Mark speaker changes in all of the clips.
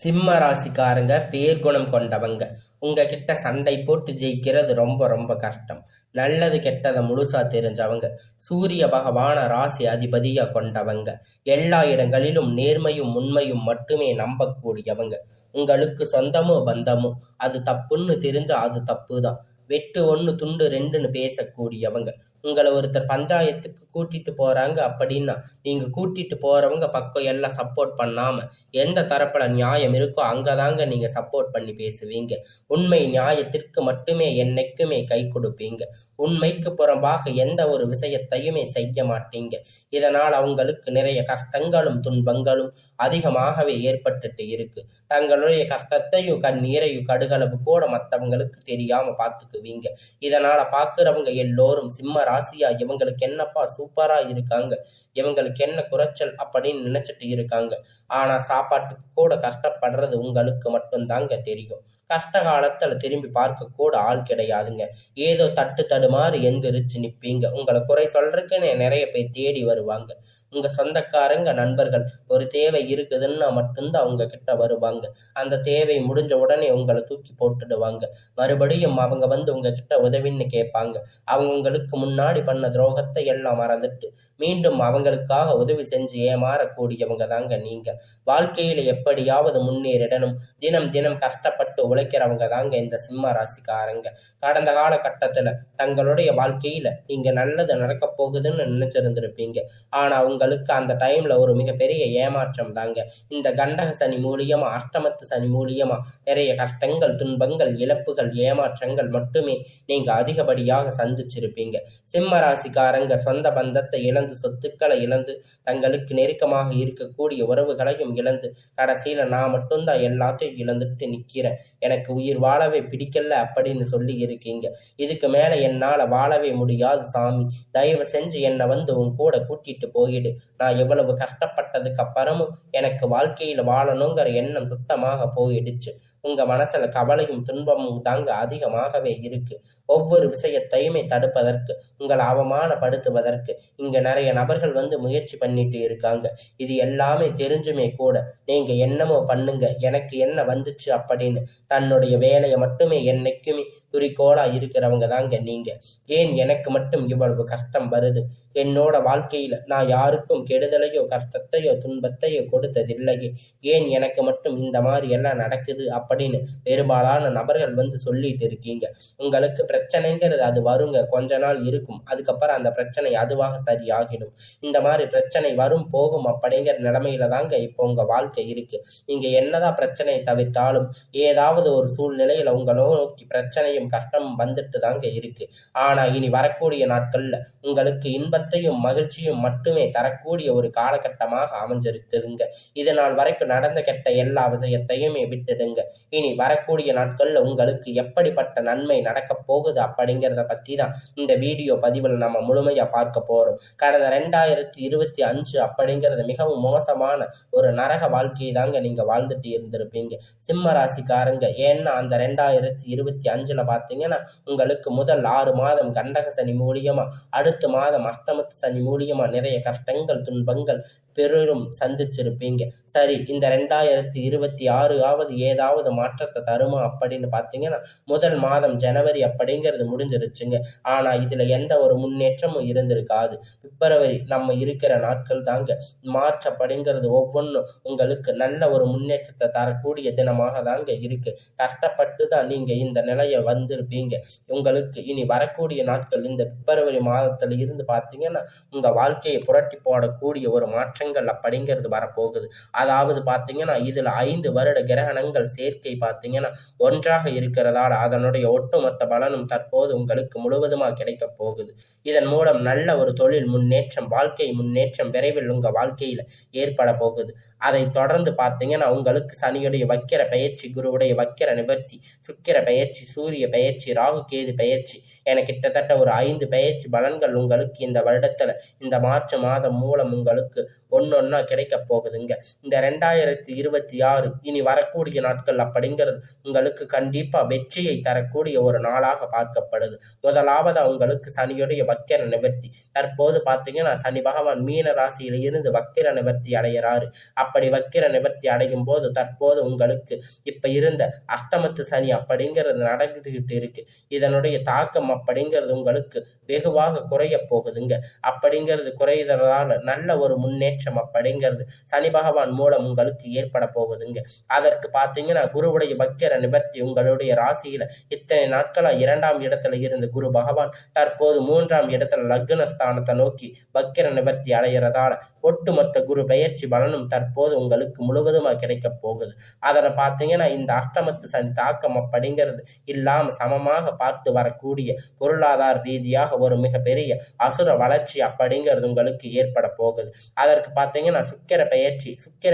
Speaker 1: சிம்ம ராசிக்காரங்க பேர்குணம் கொண்டவங்க. உங்ககிட்ட சண்டை போட்டு ஜெயிக்கிறது ரொம்ப ரொம்ப கஷ்டம். நல்லது கெட்டதை முழுசா தெரிஞ்சவங்க. சூரிய பகவான ராசி அதிபதியா கொண்டவங்க. எல்லா இடங்களிலும் நேர்மையும் உண்மையும் மட்டுமே நம்பக்கூடியவங்க. உங்களுக்கு சொந்தமோ பந்தமோ அது தப்புன்னு தெரிஞ்சா அது தப்பு தான். வெட்டு ஒன்று துண்டு ரெண்டுன்னு பேசக்கூடியவங்க. உங்களை ஒருத்தர் பஞ்சாயத்துக்கு கூட்டிட்டு போறாங்க அப்படின்னா நீங்க கூட்டிட்டு போறவங்க பக்கம் எல்லாம் சப்போர்ட் பண்ணாம எந்த தரப்புல நியாயம் இருக்கோ அங்கதாங்க நீங்க சப்போர்ட் பண்ணி பேசுவீங்க. உண்மை நியாயத்திற்கு மட்டுமே என்னைக்குமே கை கொடுப்பீங்க. உண்மைக்கு புறம்பாக எந்த ஒரு விஷயத்தையுமே செய்ய மாட்டீங்க. இதனால் அவங்களுக்கு நிறைய கஷ்டங்களும் துன்பங்களும் அதிகமாகவே ஏற்பட்டுட்டு இருக்கு. தங்களுடைய கஷ்டத்தையும் கண்ணீரையும் கடுகளவு கூட மற்றவங்களுக்கு தெரியாம பார்த்துக்குவீங்க. இதனால பாக்குறவங்க எல்லோரும் சிம்ம ராசியா இவங்களுக்கு என்னப்பா சூப்பரா இருக்காங்க, இவங்களுக்கு என்ன குறைச்சல் அப்படின்னு நினைச்சிட்டு இருக்காங்க. ஆனா சாப்பாட்டுக்கு கூட கஷ்டப்படுறது உங்களுக்கு மட்டும்தாங்க தெரியும். கஷ்ட காலத்துல திரும்பி பார்க்க கூட ஆள் கிடையாதுங்க. ஏதோ தட்டு தடுமாறு எந்திரிச்சு நிப்பீங்க. உங்களை குறை சொல்றதுக்குன்னு நிறைய பேர் தேடி வருவாங்க. உங்க சொந்தக்காரங்க நண்பர்கள் ஒரு தேவை இருக்குதுன்னா மட்டும்தான் உங்க கிட்ட வருவாங்க. அந்த தேவை முடிஞ்ச உடனே உங்களை தூக்கி போட்டுடுவாங்க. மறுபடியும் அவங்க வந்து உங்ககிட்ட உதவின்னு கேட்பாங்க. அவங்க உங்களுக்கு முன்னாடி பண்ண துரோகத்தை எல்லாம் மறந்துட்டு மீண்டும் அவங்களுக்காக உதவி செஞ்சு ஏமாறக்கூடியவங்க தாங்க நீங்க. வாழ்க்கையில எப்படியாவது முன்னேறிடணும் தினம் தினம் கஷ்டப்பட்டு உழைக்கிறவங்க தாங்க இந்த சிம்ம ராசிக்காரங்க. கடந்த காலகட்டத்துல தங்களுடைய வாழ்க்கையில நீங்க நல்லது நடக்க போகுதுன்னு நினைச்சிருந்திருப்பீங்க. ஆனா உங்களுக்கு அந்த டைம்ல ஒரு மிகப்பெரிய ஏமாற்றம் தாங்க. இந்த கண்டக சனி மூலியமா அஷ்டமத்து சனி மூலியமா நிறைய கஷ்டங்கள் துன்பங்கள் இழப்புகள் ஏமாற்றங்கள் மட்டுமே நீங்க அதிகப்படியாக சந்திச்சிருப்பீங்க. சிம்ம ராசிக்காரங்க சொந்த பந்தத்தை இழந்து சொத்துக்களை இழந்து தங்களுக்கு நெருக்கமாக இருக்கக்கூடிய உறவுகளையும் இழந்து கடைசியில நான் மட்டும்தான் எல்லாத்தையும் இழந்துட்டு நிக்கிறேன், எனக்கு உயிர் வாழவே பிடிக்கல அப்படின்னு சொல்லி இருக்கீங்க. இதுக்கு மேல என்னால வாழவே முடியாது சாமி, தயவு செஞ்சு என்னை வந்து உன் கூட கூட்டிட்டு போயிடு. நான் எவ்வளவு கஷ்டப்பட்டதுக்கு அப்புறமும் எனக்கு வாழ்க்கையில வாழணுங்கிற எண்ணம் சுத்தமாக போயிடுச்சு. உங்க மனசுல கவலையும் துன்பமும் தாங்க அதிகமாகவே இருக்கு. ஒவ்வொரு விஷயத்தையுமே தடுப்பதற்கு உங்களை அவமானப்படுத்துவதற்கு இங்க நிறைய நபர்கள் வந்து முயற்சி பண்ணிட்டு இருக்காங்க. இது எல்லாமே தெரிஞ்சுமே கூட நீங்க என்னமோ பண்ணுங்க எனக்கு என்ன வந்துச்சு அப்படின்னு தன்னுடைய வேலையை மட்டுமே என்னைக்குமே குறிக்கோளா இருக்கிறவங்க தாங்க நீங்க. ஏன் எனக்கு மட்டும் இவ்வளவு கஷ்டம் வருது, என்னோட வாழ்க்கையில நான் யாருக்கும் கெடுதலையோ கஷ்டத்தையோ துன்பத்தையோ கொடுத்ததில்லையே, ஏன் எனக்கு மட்டும் இந்த மாதிரி எல்லாம் நடக்குது அப்படின்னு பெரும்பாலான நபர்கள் வந்து சொல்லிட்டு இருக்கீங்க. உங்களுக்கு பிரச்சனைங்கிறது அது வருங்க, கொஞ்ச நாள் இருக்கும், அதுக்கப்புறம் அந்த பிரச்சனை அதுவாக சரியாகிடும். இந்த மாதிரி பிரச்சனை வரும் போகும் அப்படிங்கிற நிலைமையில தாங்க இப்போ உங்க வாழ்க்கை இருக்கு. நீங்க என்னதான் பிரச்சனையை தவிர்த்தாலும் ஏதாவது ஒரு சூழ்நிலையில உங்களை நோக்கி பிரச்சனையும் கஷ்டமும் வந்துட்டு தாங்க இருக்கு. ஆனா இனி வரக்கூடிய நாட்கள்ல உங்களுக்கு இன்பத்தையும் மகிழ்ச்சியும் மட்டுமே தரக்கூடிய ஒரு காலகட்டமாக அமைஞ்சிருக்குதுங்க. இதனால் வரைக்கும் நடந்த கெட்ட எல்லா விஷயத்தையுமே விட்டுடுங்க. இனி வரக்கூடிய நாட்கள்ல உங்களுக்கு எப்படிப்பட்ட நன்மை நடக்க போகுது அப்படிங்கிறத பத்தி தான் இந்த வீடியோ பதிவில் நம்ம முழுமையா பார்க்க போறோம். கடந்த 2025 அப்படிங்கிறது மிகவும் மோசமான ஒரு நரக வாழ்க்கையை தாங்க நீங்க வாழ்ந்துட்டு இருந்திருப்பீங்க சிம்ம ராசிக்காரங்க. ஏன்னா அந்த 2025ல பார்த்தீங்கன்னா உங்களுக்கு முதல் 6 மாதம் கண்டக சனி மூலியமா, அடுத்த மாதம் அஷ்டமத்து சனி மூலியமா நிறைய கஷ்டங்கள் துன்பங்கள் பெரும் சந்திச்சிருப்பீங்க. சரி, இந்த 2026 ஏதாவது மாற்றத்தை தருமா அப்படின்னு பார்த்தீங்கன்னா முதல் மாதம் ஜனவரி அப்படிங்கிறது முடிஞ்சிருச்சுங்க. ஆனா இதுல எந்த ஒரு முன்னேற்றமும் இருந்திருக்காது. பிப்ரவரி நம்ம இருக்கிற நாட்கள் தாங்க. மார்ச் அப்படிங்கிறது ஒவ்வொன்றும் உங்களுக்கு நல்ல ஒரு முன்னேற்றத்தை தரக்கூடிய தினமாக தாங்க இருக்கு. கஷ்டப்பட்டு தான் நீங்க இந்த நிலையை வந்திருப்பீங்க. உங்களுக்கு இனி வரக்கூடிய நாட்கள் இந்த பிப்ரவரி மாதத்துல இருந்து பார்த்தீங்கன்னா உங்க வாழ்க்கையை புரட்டி போடக்கூடிய ஒரு மாற்றங்கள் அப்படிங்கிறது வரப்போகுது. அதாவது பார்த்தீங்கன்னா இதுல 5 வருட கிரகணங்கள் சேர்க்கை பார்த்தீங்கன்னா ஒன்றாக இருக்கிறதால அதனுடைய ஒட்டுமொத்த பலனும் தற்போது உங்களுக்கு முழுவதுமாக கிடைக்க போகுது. இதன் மூலம் நல்ல ஒரு தொழில் முன்னேற்றம் வாழ்க்கை முன்னேற்றம் விரைவில் உங்க வாழ்க்கையில ஏற்பட போகுது. அதை தொடர்ந்து பார்த்தீங்கன்னா உங்களுக்கு சனியுடைய வக்கிர பயிற்சி, குருவுடைய வக்கிர நிவர்த்தி, சுக்கிர பயிற்சி, சூரிய பயிற்சி, ராகு கேது பயிற்சி என கிட்டத்தட்ட ஒரு 5 பயிற்சி பலன்கள் உங்களுக்கு இந்த வருடத்துல இந்த மார்ச் மாதம் மூலம் உங்களுக்கு ஒன்னொன்னா கிடைக்க போகுதுங்க. இந்த 2026 இனி வரக்கூடிய நாட்கள் அப்படிங்கிறது உங்களுக்கு கண்டிப்பா வெற்றியை தரக்கூடிய ஒரு நாளாக பார்க்கப்படுது. முதலாவதா உங்களுக்கு சனியுடைய வக்கிர நிவர்த்தி. தற்போது பார்த்தீங்கன்னா சனி பகவான் மீன ராசியில இருந்து வக்கிர நிவர்த்தி அடைகிறாரு. அப்படி வக்கிர நிவர்த்தி அடையும் போது தற்போது உங்களுக்கு இப்ப இருந்த அஷ்டமத்து சனி அப்படிங்கிறது நடந்துகிட்டு இருக்கு. இதனுடைய தாக்கம் அப்படிங்கிறது உங்களுக்கு வெகுவாக குறைய போகுதுங்க. அப்படிங்கிறது குறையறதால நல்ல ஒரு முன்னேற்றம் அப்படிங்கிறது சனி பகவான் மூலம் உங்களுக்கு ஏற்பட போகுதுங்க. அதற்கு பார்த்தீங்கன்னா குருவுடைய வக்கிர நிவர்த்தி உங்களுடைய ராசியில இத்தனை நாட்களா 2ஆம் இடத்துல இருந்த குரு பகவான் தற்போது 3ஆம் இடத்துல லக்ன ஸ்தானத்தை நோக்கி வக்கிர நிவர்த்தி அடைகிறதால ஒட்டுமொத்த குரு பெயர்ச்சி பலனும் தற்போது உங்களுக்கு முழுவதுமா கிடைக்க போகுது. அதில் பார்த்தீங்கன்னா இந்த அஷ்டமத்து சனி தாக்கம் அப்படிங்கிறது இல்லாம சமமாக பார்த்து வரக்கூடிய பொருளாதார ரீதியாக ஒரு மிகப்பெரிய அசுர வளர்ச்சி அப்படிங்கிறது உங்களுக்கு ஏற்பட போகுது. அதற்கு பார்த்தீங்கன்னா சுக்கிர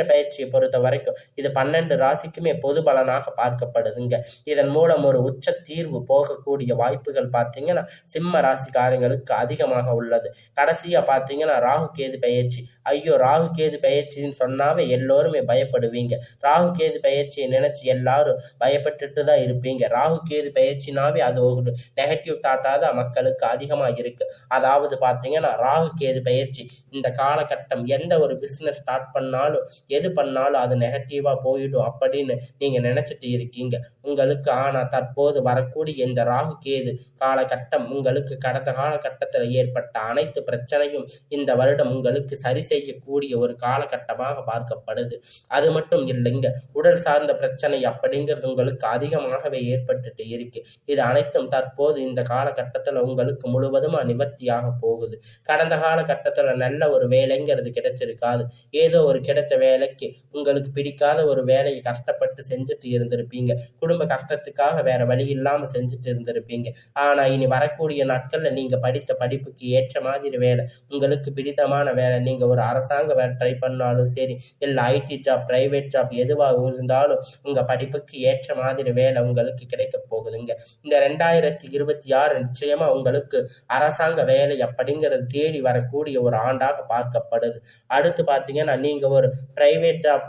Speaker 1: பயிற்சியை பொறுத்த வரைக்கும் இது 12 ராசிக்குமே பொது பலனாக பார்க்கப்படுதுங்க. இதன் மூலம் ஒரு உச்ச தீர்வு போகக்கூடிய வாய்ப்புகள் பார்த்தீங்கன்னா சிம்ம ராசிக்காரங்களுக்கு அதிகமாக உள்ளது. கடைசியா பார்த்தீங்கன்னா ராகு கேது பயிற்சி. ஐயோ, ராகு கேது பயிற்சின்னு சொன்னாவே எல்லோருமே பயப்படுவீங்க. ராகு கேது பயிற்சியை நினைச்சு எல்லாரும் பயப்பட்டுட்டு தான் இருப்பீங்க. ராகு கேது பயிற்சினாவே அது ஒரு நெகட்டிவ் தாட்டாக தான் மக்களுக்கு அதிகமாக இருக்கு. அதாவது பார்த்தீங்கன்னா ராகு கேது பயிற்சி இந்த காலகட்டம் எந்த ஒரு பிஸ்னஸ் ஸ்டார்ட் பண்ணாலும் எது பண்ணாலும் அது நெகட்டிவா போயிடும் அப்படின்னு நீங்க நினைச்சிட்டு இருக்கீங்க உங்களுக்கு. ஆனா தற்போது வரக்கூடிய இந்த ராகு கேது காலகட்டம் உங்களுக்கு கடந்த காலகட்டத்தில் ஏற்பட்ட அனைத்து பிரச்சனையும் இந்த வருடம் உங்களுக்கு சரி செய்யக்கூடிய ஒரு காலகட்டமாக பார்க்கப்படுது. அது மட்டும் இல்லைங்க, உடல் சார்ந்த பிரச்சனை அப்படிங்கிறது உங்களுக்கு அதிகமாகவே ஏற்பட்டுட்டு இருக்கு. இது அனைத்தும் தற்போது இந்த காலகட்டத்தில் உங்களுக்கு முழுவதுமா நிவர்த்தியாக போகுது. கடந்த காலகட்டத்தில் நல்ல ஒரு வேலைங்கிறது கிடைச்சிருக்காது. ஏதோ ஒரு கிடைத்த வேலைக்கு உங்களுக்கு பிடிக்காத ஒரு வேலையை கஷ்டப்பட்டு செஞ்சுட்டு இருந்திருப்பீங்க. குடும்ப கஷ்டத்துக்காக வேற வழி இல்லாம செஞ்சுட்டு இருந்திருப்பீங்க. ஆனா இனி வரக்கூடிய நாட்கள்ல நீங்க படித்த படிப்புக்கு ஏற்ற மாதிரி வேலை, உங்களுக்கு பிடித்தமான வேலை, நீங்க ஒரு அரசாங்க வேலை ட்ரை பண்ணாலும் சரி, இல்லை ஐடி ஜாப், பிரைவேட் ஜாப் எதுவாக இருந்தாலும் உங்க படிப்புக்கு ஏற்ற மாதிரி வேலை உங்களுக்கு கிடைக்க போகுதுங்க. இந்த 2026 நிச்சயமா உங்களுக்கு அரசாங்க வேலை அப்படிங்கிறது தேடி வரக்கூடிய ஒரு ஆண்டாக பார்க்கப்படுது. அடுத்து பார்த்தீங்கன்னா நீங்க ஒரு பிரைவேட் ஜாப்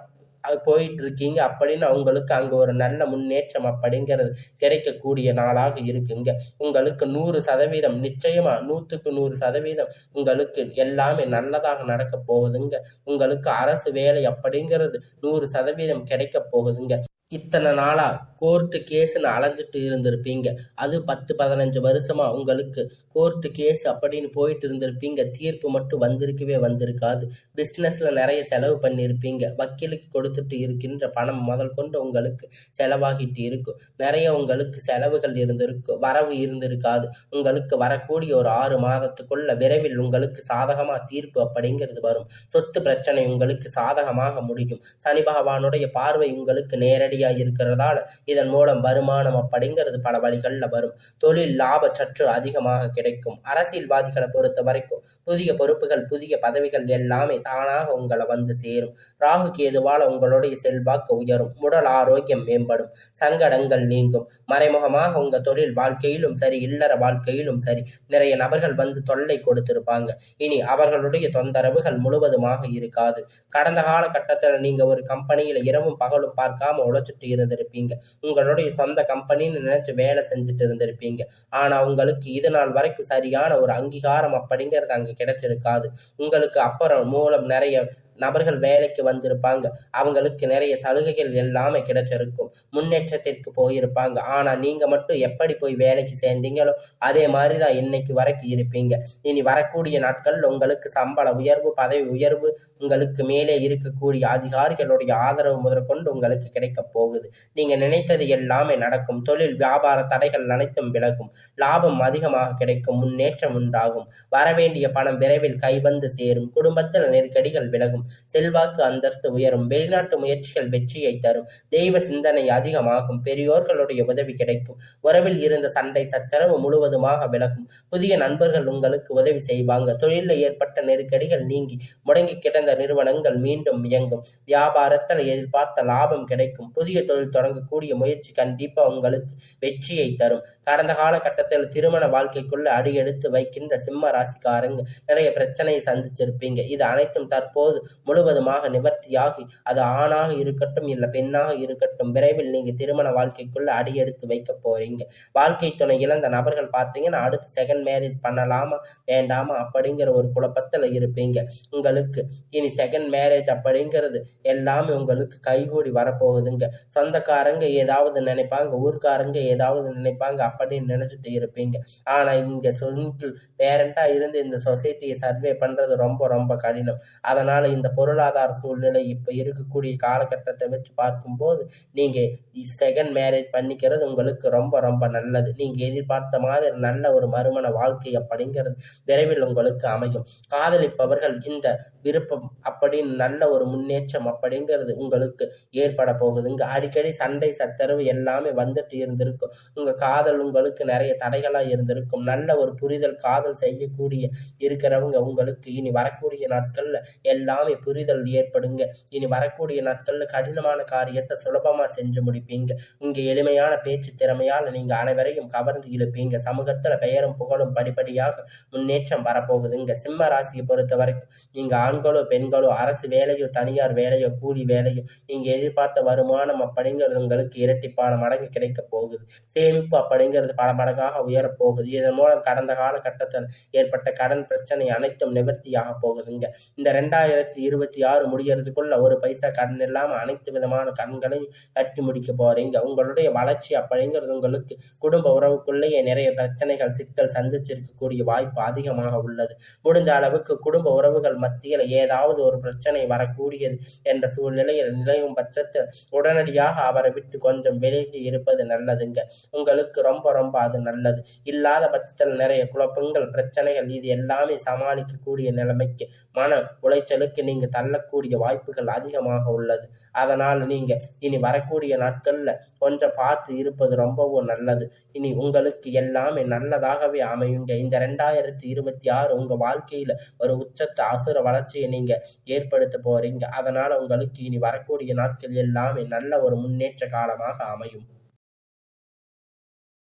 Speaker 1: போயிட்டு இருக்கீங்க அப்படின்னா உங்களுக்கு அங்க ஒரு நல்ல முன்னேற்றம் அப்படிங்கிறது கிடைக்கக்கூடிய நாளாக இருக்குங்க. உங்களுக்கு 100% நிச்சயமா 100க்கு 100% உங்களுக்கு எல்லாமே நல்லதாக நடக்க போகுதுங்க. உங்களுக்கு அரசு வேலை அப்படிங்கிறது 100% கிடைக்க போகுதுங்க. இத்தனை நாளா கோர்ட்டு கேஸுன்னு அலைஞ்சிட்டு இருந்திருப்பீங்க. அது 10-15 வருஷமா உங்களுக்கு கோர்ட்டு கேஸ் அப்படின்னு போயிட்டு இருந்திருப்பீங்க. தீர்ப்பு மட்டும் வந்திருக்காது. பிஸ்னஸ்ல நிறைய செலவு பண்ணியிருப்பீங்க. வக்கீலுக்கு கொடுத்துட்டு இருக்கின்ற பணம் முதல் கொண்டு உங்களுக்கு செலவாகிட்டு இருக்கும். நிறைய உங்களுக்கு செலவுகள் இருந்திருக்கும், வரவு இருந்திருக்காது. உங்களுக்கு வரக்கூடிய ஒரு 6 மாதத்துக்குள்ள விரைவில் உங்களுக்கு சாதகமா தீர்ப்பு அப்படிங்கிறது வரும். சொத்து பிரச்சனை உங்களுக்கு சாதகமாக முடியும். சனி பகவானுடைய பார்வை உங்களுக்கு நேரடியாக இருக்கிறதால இதன் மூலம் வருமானம் அப்படிங்கிறது பல வழிகள்ல வரும். தொழில் லாப சற்று அதிகமாக கிடைக்கும். அரசியல்வாதிகளை பொறுத்த வரைக்கும் புதிய பொறுப்புகள், புதிய பதவிகள் எல்லாமே தானாக உங்களை வந்து சேரும். ராகு கேதுவால உங்களுடைய செல்வாக்கு உயரும். உடல் ஆரோக்கியம் மேம்படும். சங்கடங்கள் நீங்கும். மறைமுகமாக உங்க தொழில் வாழ்க்கையிலும் சரி, இல்லற வாழ்க்கையிலும் சரி, நிறைய நபர்கள் வந்து தொல்லை கொடுத்திருப்பாங்க. இனி அவர்களுடைய தொந்தரவுகள் முழுவதுமாக இருக்காது. கடந்த காலகட்டத்தில் நீங்க ஒரு கம்பெனியில இரவும் பகலும் பார்க்காம உழைச்சிட்டு இருந்திருப்பீங்க. உங்களுடைய சொந்த கம்பெனின்னு நினைச்சு வேலை செஞ்சுட்டு இருந்திருப்பீங்க. ஆனா உங்களுக்கு இது நாள் வரைக்கும் சரியான ஒரு அங்கீகாரம் அப்படிங்கிறது அங்க கிடைச்சிருக்காது. உங்களுக்கு அப்புறம் மூலம் நிறைய நபர்கள் வேலைக்கு வந்திருப்பாங்க. அவங்களுக்கு நிறைய சலுகைகள் எல்லாமே கிடைச்சிருக்கும். முன்னேற்றத்திற்கு போயிருப்பாங்க. ஆனா நீங்க மட்டும் எப்படி போய் வேலைக்கு சேர்ந்தீங்களோ அதே மாதிரிதான் இன்னைக்கு வரைக்கும் இருப்பீங்க. இனி வரக்கூடிய நாட்கள் உங்களுக்கு சம்பள உயர்வு, பதவி உயர்வு, உங்களுக்கு மேலே இருக்கக்கூடிய அதிகாரிகளுடைய ஆதரவு முதற்கொண்டு உங்களுக்கு கிடைக்க போகுது. நீங்க நினைத்தது எல்லாமே நடக்கும். தொழில் வியாபார தடைகள் அனைத்தும் விலகும். லாபம் அதிகமாக கிடைக்கும். முன்னேற்றம் உண்டாகும். வரவேண்டிய பணம் விரைவில் கைவந்து சேரும். குடும்பத்தில் நெருக்கடிகள் விலகும். செல்வாக்கு அந்தஸ்து உயரும். வெளிநாட்டு முயற்சிகள் வெற்றியை தரும். தெய்வ சிந்தனை அதிகமாகும். பெரியோர்களுடைய உதவி கிடைக்கும். உறவில் இருந்த சண்டை சச்சரவு முழுவதுமாக விலகும். புதிய நண்பர்கள் உங்களுக்கு உதவி செய்வாங்க. தொழிலில் ஏற்பட்ட நெருக்கடிகள் நீங்கி முடங்கி கிடந்த நிறுவனங்கள் மீண்டும் இயங்கும். வியாபாரத்தில் எதிர்பார்த்த லாபம் கிடைக்கும். புதிய தொழில் தொடங்கக்கூடிய முயற்சி கண்டிப்பா உங்களுக்கு வெற்றியை தரும். கடந்த காலகட்டத்தில் திருமண வாழ்க்கைக்குள்ள அடியெடுத்து வைக்கின்ற சிம்ம ராசிக்காரங்க நிறைய பிரச்சனையை சந்திச்சிருப்பீங்க. இது அனைத்தும் தற்போது முழுவதுமாக நிவர்த்தியாகி அது ஆணாக இருக்கட்டும் இல்லை பெண்ணாக இருக்கட்டும் விரைவில் நீங்க திருமண வாழ்க்கைக்குள்ள அடியெடுத்து வைக்க போறீங்க. வாழ்க்கை துணை இழந்த நபர்கள் பார்த்தீங்கன்னா அடுத்து செகண்ட் மேரேஜ் பண்ணலாமா வேண்டாமா அப்படிங்கிற ஒரு குழப்பத்தில் இருப்பீங்க. உங்களுக்கு இனி செகண்ட் மேரேஜ் அப்படிங்கிறது எல்லாமே உங்களுக்கு கைகூடி வரப்போகுதுங்க. சொந்தக்காரங்க ஏதாவது நினைப்பாங்க, ஊர்க்காரங்க ஏதாவது நினைப்பாங்க அப்படின்னு நினைச்சிட்டு இருப்பீங்க. ஆனா இங்க சிங்கிள் பேரண்டா இருந்து இந்த சொசைட்டியை சர்வே பண்றது ரொம்ப ரொம்ப கடினம். அதனால இந்த பொருளாதார சூழ்நிலை இப்ப இருக்கக்கூடிய காலகட்டத்தை வச்சு பார்க்கும்போது நீங்க செகண்ட் மேரேஜ் பண்ணிக்கிறது உங்களுக்கு ரொம்ப ரொம்ப நல்லது. நீங்க எதிர்பார்த்த மாதிரி நல்ல ஒரு மறுமண வாழ்க்கை அப்படிங்கிறது விரைவில் உங்களுக்கு அமையும். காதலிப்பவர்கள் இந்த விருப்பம் அப்படின்னு நல்ல ஒரு முன்னேற்றம் அப்படிங்கிறது உங்களுக்கு ஏற்பட போகுதுங்க. அடிக்கடி சண்டை சச்சரவு எல்லாமே வந்துட்டு இருந்திருக்கும். உங்க காதல் உங்களுக்கு நிறைய தடைகளா இருந்திருக்கும். நல்ல ஒரு புரிதல் காதல் செய்யக்கூடிய இருக்கிறவங்க உங்களுக்கு இனி வரக்கூடிய நாட்கள்ல எல்லாமே புரிதல் ஏற்படுங்க. இனி வரக்கூடிய நாட்கள்ல கடினமான காரியத்தை சுலபமா செஞ்சு முடிப்பீங்க. இங்க எளிமையான பேச்சு திறமையால நீங்க அனைவரையும் கவர்ந்து இழுப்பீங்க. சமூகத்துல பெயரும் புகழும் படிப்படியாக முன்னேற்றம் வரப்போகுதுங்க. சிம்ம ராசியை பொறுத்த வரைக்கும் நீங்க ஆண்களோ பெண்களோ அரசு வேலையோ தனியார் வேலையோ கூலி வேலையோ நீங்க எதிர்பார்த்த வருமானம் அப்படிங்கிறது உங்களுக்கு இரட்டிப்பான மடங்கு கிடைக்க போகுது. சேமிப்பு அப்படிங்கிறது பல மடங்காக உயரப்போகுது. இதன் மூலம் கடந்த காலகட்டத்தில் ஏற்பட்ட கடன் பிரச்சனை அனைத்தும் நிவர்த்தியாக போகுதுங்க. இந்த 2026 முடியறதுக்குள்ள ஒரு பைசா கடன் இல்லாம அனைத்து விதமான கடன்களையும் கட்டி முடிக்க போறீங்க. உங்களுடைய வளர்ச்சி அப்படிங்கிறது உங்களுக்கு குடும்ப உறவுக்குள்ளேயே நிறைய பிரச்சனைகள் சிக்கல் சந்திச்சிருக்கக்கூடிய வாய்ப்பு அதிகமாக உள்ளது. முடிஞ்ச அளவுக்கு குடும்ப உறவுகள் மத்தியில் ஏதாவது ஒரு பிரச்சனை வரக்கூடியது என்ற சூழ்நிலையில் நிலையும் பட்சத்தில் உடனடியாக அவரை விட்டு கொஞ்சம் விலகி இருப்பது நல்லதுங்க. உங்களுக்கு ரொம்ப ரொம்ப அது நல்லது. இல்லாத பட்சத்தில் நிறைய குழப்பங்கள் பிரச்சனைகள் இது எல்லாமே சமாளிக்கக்கூடிய நிலைமைக்கு மன உளைச்சலுக்கு நீங்க தள்ளக்கூடிய வாய்ப்புகள் அதிகமாக உள்ளது. அதனால் நீங்க இனி வரக்கூடிய நாட்கள்ல கொஞ்சம் பார்த்து இருப்பது ரொம்பவும் நல்லது. இனி உங்களுக்கு எல்லாமே நல்லதாகவே அமையுங்க. இந்த 2026 உங்க வாழ்க்கையில ஒரு உச்சத்தை அசுர வளர்ச்சியை நீங்க ஏற்படுத்த போறீங்க. அதனால உங்களுக்கு இனி வரக்கூடிய நாட்கள் எல்லாமே நல்ல ஒரு முன்னேற்ற காலமாக அமையும்.